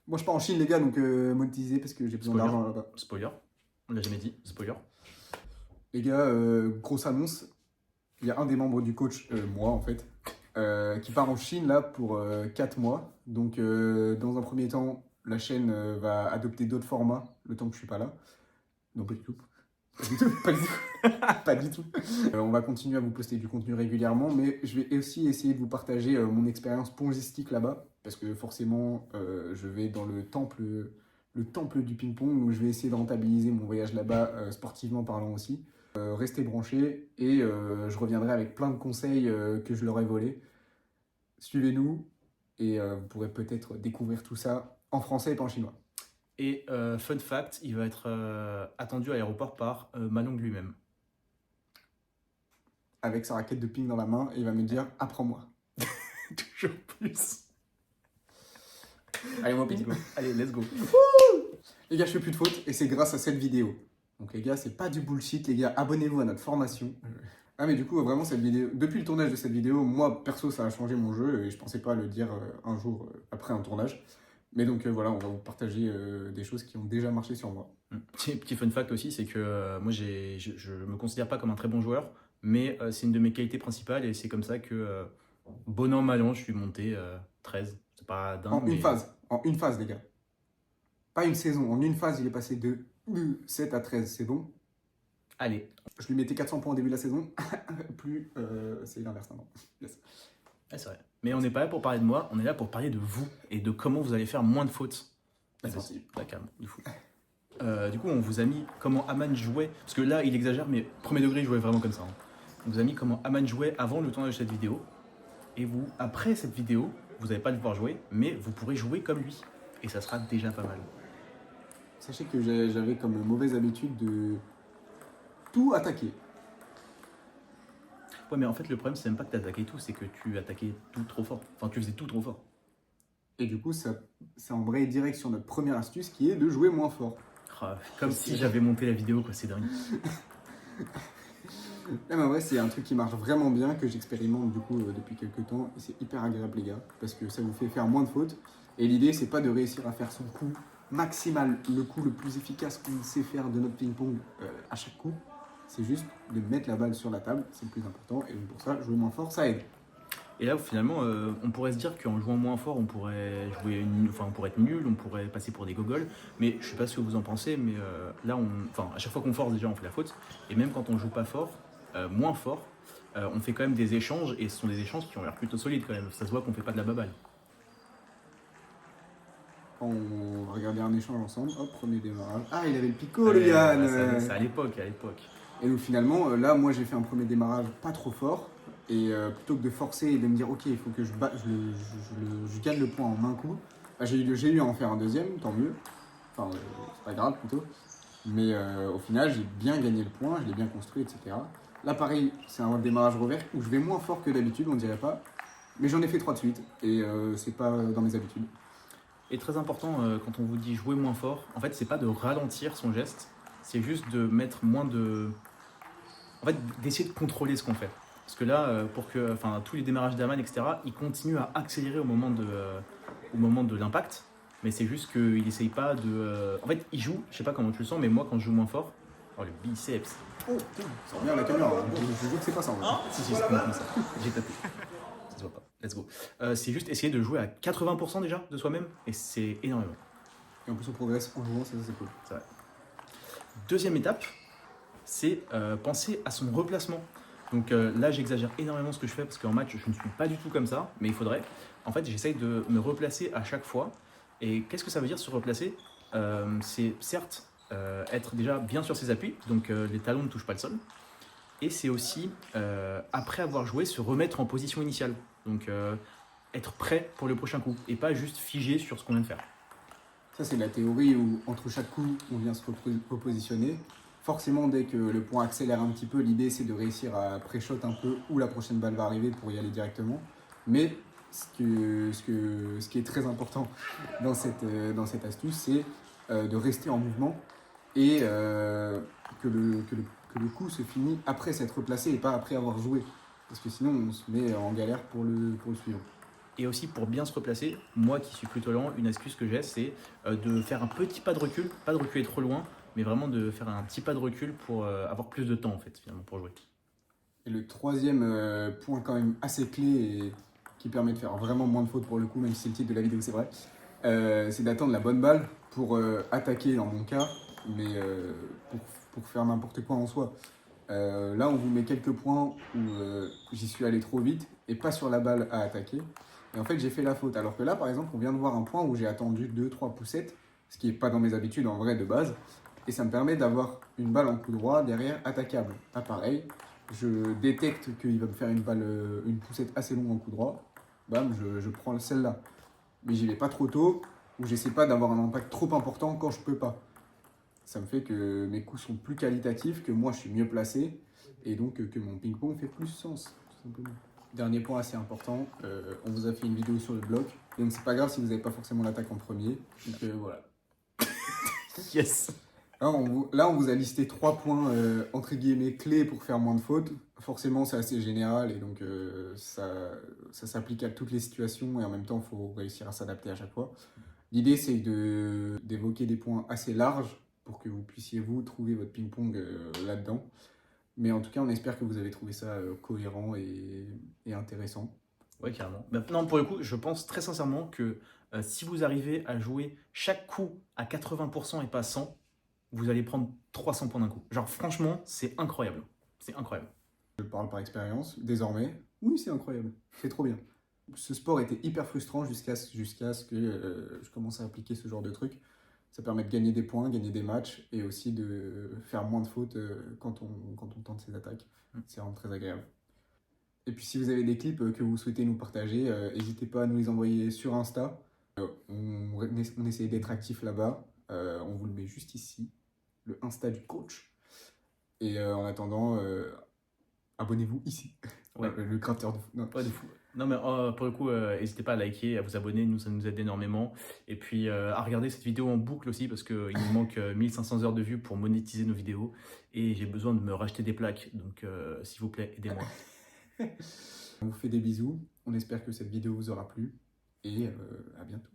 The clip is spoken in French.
Moi, je pars en Chine, les gars, donc monétisez parce que j'ai besoin Spoiler. d'argent là-bas. Spoiler. On l'a jamais dit. Spoiler. Les gars, grosse annonce. Il y a un des membres du coach, moi en fait, qui part en Chine là pour 4 mois. Donc, dans un premier temps, la chaîne va adopter d'autres formats le temps que je suis pas là. Non, pas du tout. Pas du tout. Pas du tout. Pas du tout. On va continuer à vous poster du contenu régulièrement, mais je vais aussi essayer de vous partager mon expérience pongistique là-bas, parce que forcément, je vais dans le temple du ping-pong, donc je vais essayer de rentabiliser mon voyage là-bas, sportivement parlant aussi. Restez branchés et je reviendrai avec plein de conseils que je leur ai volés. Suivez-nous et vous pourrez peut-être découvrir tout ça en français et pas en chinois. Et fun fact, il va être attendu à l'aéroport par Malong lui-même. Avec sa raquette de ping dans la main et il va me dire apprends-moi. Toujours plus. Allez, moi, Let's ping. go. Allez, let's go. Les gars, je fais plus de fautes et c'est grâce à cette vidéo. Donc les gars, c'est pas du bullshit, les gars, abonnez-vous à notre formation. Ah mais du coup, vraiment cette vidéo, depuis le tournage de cette vidéo, moi perso, ça a changé mon jeu et je pensais pas le dire un jour après un tournage. Mais donc voilà, on va vous partager des choses qui ont déjà marché sur moi. Petit fun fact aussi, c'est que moi je me considère pas comme un très bon joueur, mais c'est une de mes qualités principales et c'est comme ça que bon an mal an, je suis monté 13. C'est pas dingue, En une mais phase, en une phase les gars. Pas une saison, en une phase, il est passé de 7 à 13, c'est bon. allez. Je lui mettais 400 points au début de la saison, plus c'est l'inverse maintenant. Yes. Ah, c'est vrai. Mais on n'est pas là pour parler de moi, on est là pour parler de vous et de comment vous allez faire moins de fautes. C'est parti. La cam, de fou. Du coup, on vous a mis comment Aman jouait, parce que là, il exagère, mais premier degré, il jouait vraiment comme ça. Hein. On vous a mis comment Aman jouait avant le tournage de cette vidéo. Et vous, après cette vidéo, vous n'allez pas le voir jouer, mais vous pourrez jouer comme lui. Et ça sera déjà pas mal. Sachez que j'avais comme mauvaise habitude de tout attaquer. Ouais, mais en fait, le problème, c'est même pas que tu attaquais tout, c'est que tu attaquais tout trop fort. Enfin, tu faisais tout trop fort. Et du coup, ça embraye direct sur notre première astuce qui est de jouer moins fort. Ah, comme si j'avais monté la vidéo, quoi, c'est dingue. Mais en vrai, c'est un truc qui marche vraiment bien, que j'expérimente du coup depuis quelques temps. Et c'est hyper agréable, les gars, parce que ça vous fait faire moins de fautes. Et l'idée, c'est pas de réussir à faire son coup maximal, le coup le plus efficace qu'on sait faire de notre ping-pong à chaque coup. C'est juste de mettre la balle sur la table, c'est le plus important. Et donc pour ça, jouer moins fort, ça aide. Et là, finalement, on pourrait se dire qu'en jouant moins fort, on pourrait on pourrait être nul, on pourrait passer pour des gogoles. Mais je sais pas ce que vous en pensez, mais là, à chaque fois qu'on force, déjà, on fait la faute. Et même quand on joue pas fort, moins fort, on fait quand même des échanges, et ce sont des échanges qui ont l'air plutôt solides quand même. Ça se voit qu'on fait pas de la baballe. On va regarder un échange ensemble. Hop, premier démarrage. Ah, il avait le picot, le Yann. C'est à l'époque, à l'époque. Et donc finalement, là, moi, j'ai fait un premier démarrage pas trop fort. Et plutôt que de forcer et de me dire, ok, il faut que je gagne le point en un coup, bah, j'ai eu à en faire un deuxième, tant mieux. Enfin, c'est pas grave plutôt. Mais au final, j'ai bien gagné le point, je l'ai bien construit, etc. Là, pareil, c'est un démarrage revers où je vais moins fort que d'habitude, on dirait pas. Mais j'en ai fait 3 de suite et c'est pas dans mes habitudes. Et très important, quand on vous dit jouer moins fort, en fait, c'est pas de ralentir son geste, c'est juste de mettre moins de. En fait, d'essayer de contrôler ce qu'on fait. Parce que là, pour que, tous les démarrages d'Aman, etc., il continue à accélérer au moment de l'impact. Mais c'est juste qu'il n'essaye pas de. En fait, il joue, je sais pas comment tu le sens, mais moi, quand je joue moins fort, oh le biceps. Oh, putain, ça revient à la caméra. Hein. Je jure que c'est pas ça. En vrai. Si, c'est complètement ça. J'ai tapé. Ça se voit pas. Let's go. C'est juste essayer de jouer à 80% déjà de soi-même, et c'est énormément. Et en plus, on progresse en jouant, ça c'est cool. C'est vrai. Deuxième étape, c'est penser à son replacement. Donc là, j'exagère énormément ce que je fais parce qu'en match, je ne suis pas du tout comme ça, mais il faudrait. En fait, j'essaye de me replacer à chaque fois. Et qu'est-ce que ça veut dire se replacer C'est certes être déjà bien sur ses appuis, donc les talons ne touchent pas le sol. Et c'est aussi, après avoir joué, se remettre en position initiale. Donc être prêt pour le prochain coup et pas juste figé sur ce qu'on vient de faire. Ça, c'est la théorie où entre chaque coup, on vient se repositionner. Forcément, dès que le point accélère un petit peu, l'idée c'est de réussir à pré-shot un peu où la prochaine balle va arriver pour y aller directement. Mais ce qui est très important dans cette astuce, c'est de rester en mouvement et que le coup se finit après s'être replacé et pas après avoir joué. Parce que sinon, on se met en galère pour le suivant. Et aussi pour bien se replacer, moi qui suis plutôt lent, une astuce que j'ai, c'est de faire un petit pas de recul, pas de reculer trop loin, mais vraiment de faire un petit pas de recul pour avoir plus de temps en fait finalement pour jouer. Et le troisième point quand même assez clé et qui permet de faire vraiment moins de fautes pour le coup, même si c'est le titre de la vidéo, c'est vrai, c'est d'attendre la bonne balle pour attaquer dans mon cas, mais pour faire n'importe quoi en soi. Là, on vous met quelques points où j'y suis allé trop vite et pas sur la balle à attaquer. Et en fait, j'ai fait la faute. Alors que là, par exemple, on vient de voir un point où j'ai attendu 2-3 poussettes, ce qui n'est pas dans mes habitudes en vrai de base. Et ça me permet d'avoir une balle en coup droit derrière attaquable. Là, pareil, je détecte qu'il va me faire une poussette assez longue en coup droit. Bam, je prends celle-là. Mais j'y vais pas trop tôt, ou j'essaie pas d'avoir un impact trop important quand je peux pas. Ça me fait que mes coups sont plus qualitatifs, que moi je suis mieux placé, et donc que mon ping-pong fait plus sens, tout simplement. Dernier point assez important, on vous a fait une vidéo sur le bloc, et donc c'est pas grave si vous n'avez pas forcément l'attaque en premier. Donc voilà. Yes. Là, on vous a listé 3 points entre guillemets clés pour faire moins de fautes. Forcément, c'est assez général et donc ça s'applique à toutes les situations et en même temps, il faut réussir à s'adapter à chaque fois. L'idée, c'est d'évoquer des points assez larges pour que vous puissiez, vous, trouver votre ping-pong là-dedans. Mais en tout cas, on espère que vous avez trouvé ça cohérent et intéressant. Ouais, carrément. Maintenant, pour le coup, je pense très sincèrement que si vous arrivez à jouer chaque coup à 80% et pas 100, vous allez prendre 300 points d'un coup. Genre, franchement, c'est incroyable. C'est incroyable. Je parle par expérience, désormais. Oui, c'est incroyable, c'est trop bien. Ce sport était hyper frustrant jusqu'à ce que je commence à appliquer ce genre de truc. Ça permet de gagner des points, gagner des matchs et aussi de faire moins de fautes quand on tente ses attaques. C'est vraiment très agréable. Et puis si vous avez des clips que vous souhaitez nous partager, n'hésitez pas à nous les envoyer sur Insta. On essaie d'être actif là-bas. On vous le met juste ici, le Insta du coach. Et en attendant, abonnez-vous ici. Ouais. Le créateur de... Non. Ouais, de fou. Non, mais pour le coup, n'hésitez pas à liker, à vous abonner, nous, ça nous aide énormément. Et puis à regarder cette vidéo en boucle aussi, parce qu'il nous manque 1500 heures de vues pour monétiser nos vidéos. Et j'ai besoin de me racheter des plaques, donc s'il vous plaît, aidez-moi. On vous fait des bisous. On espère que cette vidéo vous aura plu. Et à bientôt.